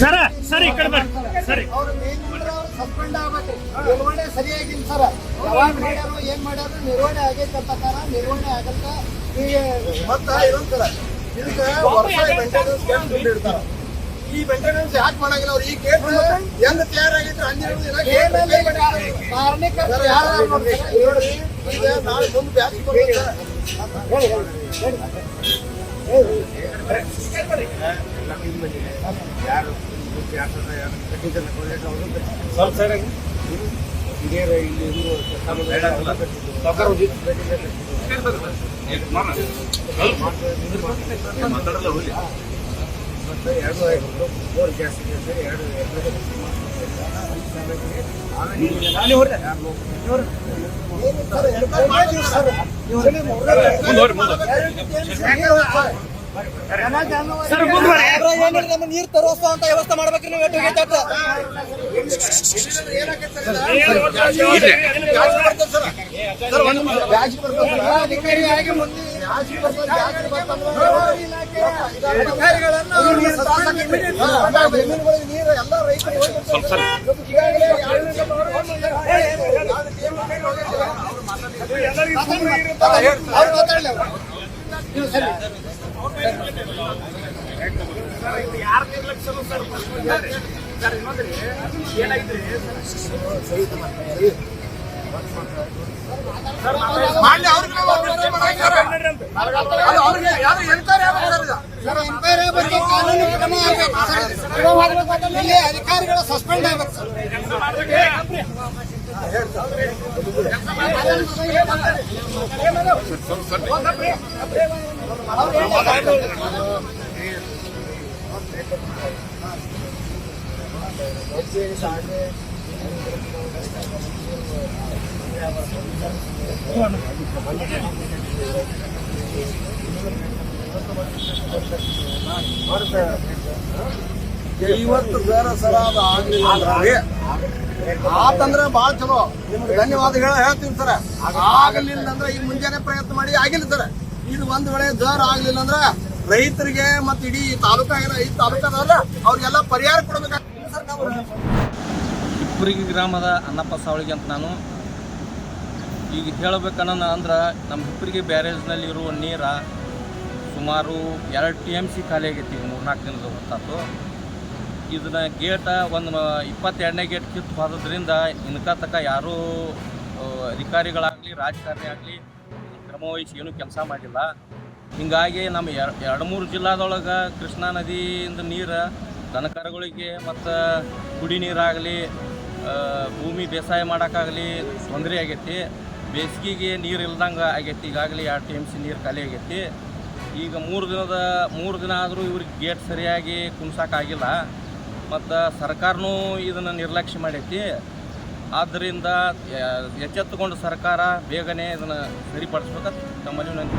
Sir sir ಈ ಕಡೆ ಬರ್ರಿ ಸರಿ ಅವ್ರ ಮೇಲಿಂದ ಸಸ್ಪೆಂಡ್ ಆಗ್ಬೇಕು. ನಿರ್ವಹಣೆ ಸರಿಯಾಗಿಲ್ಲ ಸರ್. ಯಾವಾಗ ಮಾಡ್ಯಾರು ಏನ್ ಮಾಡ್ಯಾರು ನಿರ್ವಹಣೆ ಆಗೈತೆ ಅಂತ ನಿರ್ವಹಣೆ ಆಗತ್ತ. ಈಗ ಮತ್ತ ಏನಂತಾರ ಇದಕ್ಕೆ ವರ್ಷ ಮೇಂಟೆನೆನ್ಸ್ ಗೇಟ್ ದುಡ್ಡು ಇಡ್ತಾರ. ಈ ಮೇಂಟೆನೆನ್ಸ್ ಯಾಕೆ ಮಾಡಂಗಿಲ್ಲ ಅವ್ರು? ಈ ಗೇಟ್ ಹೆಂಗ್ ತಯಾರಾಗೈತೆ ಕಾರಣಕ್ಕೆ ಯಾರು ನೋಡ್ರಿ ಈಗ ನಾಳೆ ಮುಂದೆ ಬ್ಯಾಚ್ ಬರ್ತಾರೆ. ನೀರ್ ತರೋಸ ಅಂತ ವ್ಯವಸ್ಥೆ ಮಾಡ್ಬೇಕ್ರಿ ನೀವು. ನೀರು ಎಲ್ಲ ರೈತರು ಯಾರು ನಿರ್ಲಕ್ಷ್ಯ ಸರ್ ಸರ್ ಇನ್ನೊಂದ್ರಿ ಏನಾಗಿದ್ರಿ ಅಧಿಕಾರಿಗಳ ಸಸ್ಪೆಂಡ್ ಆಗ್ಬೇಕು ಸರ್. ಇವತ್ತು ಬೇರೆ ಸರ ಅದು ಆಗ್ಲಿಲ್ಲ ಆತಂದ್ರೆ ಬಾಳ ಚಲೋ. ನಿಮ್ಗೆ ಧನ್ಯವಾದ ಹೇಳ್ತೀವಿ ಸರ್. ಆಗಲಿಲ್ಲ ಅಂದ್ರೆ ಈಗ ಮುಂಜಾನೆ ಪ್ರಯತ್ನ ಮಾಡಿ ಆಗಿಲ್ಲ ಸರ್. ಇದು ಒಂದ್ ವೇಳೆ ದರ ಆಗ್ಲಿಲ್ಲ ಅಂದ್ರೆ ರೈತರಿಗೆ ಮತ್ತೆ ಇಡೀ ತಾಲೂಕಾ ಏನೋ ಈ ತಾಲೂಕಾದಲ್ಲ ಅವ್ರಿಗೆಲ್ಲ ಪರಿಹಾರ ಕೊಡ್ಬೇಕಾಗ್ತದೆ ಸರ್. ನಾವು ಹಿಪ್ಪುರಗಿ ಗ್ರಾಮದ ಅನ್ನಪ್ಪ ಸಾವಳಿಗೆ ಅಂತ ನಾನು ಈಗ ಹೇಳಬೇಕನ್ನ ಅಂದ್ರೆ ನಮ್ಮ ಹಿಪ್ಪುರಗಿ ಬ್ಯಾರೇಜ್ನಲ್ಲಿ ಇರುವ ನೀರು ಸುಮಾರು 2 TMC ಖಾಲಿ ಆಗೈತಿ. 3-4 ದಿನದ ಹೊತ್ತಾತು. ಇದನ್ನ ಗೇಟ ಒಂದು 22ನೇ ಗೇಟ್ ಕಿತ್ತು ಹೋದ್ರಿಂದ ಇನ್ಕ ತಕ ಯಾರೂ ಅಧಿಕಾರಿಗಳಾಗಲಿ ರಾಜಕಾರಣಿ ಆಗಲಿ ಕ್ರಮವಹಿಸಿ ಏನೂ ಕೆಲಸ ಮಾಡಿಲ್ಲ. ಹೀಗಾಗಿ ನಮ್ಮ 2-3 ಜಿಲ್ಲಾದೊಳಗೆ ಕೃಷ್ಣಾ ನದಿಯಿಂದ ನೀರು ದನಕರುಗಳಿಗೆ ಮತ್ತು ಕುಡಿ ನೀರಾಗಲಿ ಭೂಮಿ ಬೇಸಾಯ ಮಾಡೋಕ್ಕಾಗಲಿ ತೊಂದರೆ ಆಗೈತಿ. ಬೇಸಿಗೆಗೆ ನೀರು ಇಲ್ದಂಗೆ ಆಗೈತಿ. ಈಗಾಗಲೇ 2 TMC ನೀರು ಖಾಲಿ ಆಗೈತಿ. ಈಗ 3 ದಿನ ಆದರೂ ಇವ್ರಿಗೆ ಗೇಟ್ ಸರಿಯಾಗಿ ಕುಣ್ಸೋಕ್ಕಾಗಿಲ್ಲ. ಮತ್ತು ಸರ್ಕಾರನೂ ಇದನ್ನು ನಿರ್ಲಕ್ಷ್ಯ ಮಾಡೈತಿ. ಆದ್ದರಿಂದ ಎಚ್ಚೆತ್ತುಕೊಂಡು ಸರ್ಕಾರ ಬೇಗನೆ ಇದನ್ನು ಸರಿಪಡಿಸ್ಬೇಕಂತ ತಮ್ಮಲ್ಲಿ ವಿನಂತಿ.